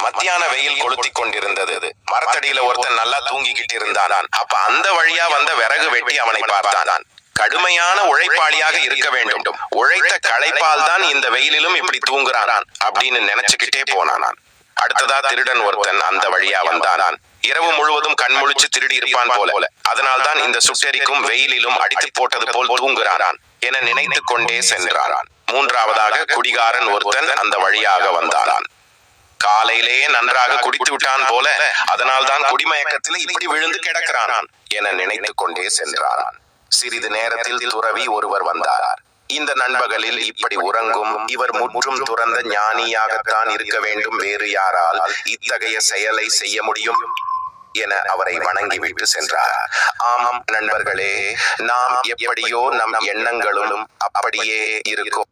மத்தியான வெயில் கொளுத்தி கொண்டிருந்தது. மரத்தடியில ஒருத்தன் நல்லா தூங்கிக்கிட்டு இருந்தான். அப்ப அந்த வழியா வந்த விறகு வெட்டி அவனை பார்த்தான். கடுமையான உழைப்பாளியாக இருக்க வேண்டும். உழைத்த களைப்பால் தான் இந்த வெயிலிலும் இப்படி தூங்குறான் அப்படின்னு நினைச்சுக்கிட்டே போனான். அடுத்ததா திருடன் ஒருத்தன் அந்த வழியா வந்தான். இரவு முழுவதும் கண் முழிச்சு திருடி இருப்பான் போல. அதனால்தான் இந்த சுட்டெரிக்கும் வெயிலிலும் அடித்து போட்டது போல் தூங்குறான் என நினைத்து கொண்டே சென்றான். மூன்றாவதாக குடிகாரன் ஒருத்தன் அந்த வழியாக வந்தான். காலையிலேயே நன்றாக குடித்து விட்டான் போல, அதனால் தான் குடிமயக்கத்தில் இப்படி விழுந்து கிடக்கிறான் என நினைத்து கொண்டே சென்றான். சிறிது நேரத்தில் துறவி ஒருவர் வந்தார். இந்த நண்பகலில் இப்படி உறங்கும் இவர் முற்றும் துறந்த ஞானியாகத்தான் இருக்க வேண்டும், வேறு யாரால் இத்தகைய செயலை செய்ய முடியும் என அவரை வணங்கிவிட்டு சென்றார். ஆமாம் நண்பர்களே, நாம் எப்படியோ நம் எண்ணங்களும் அப்படியே இருக்கும்.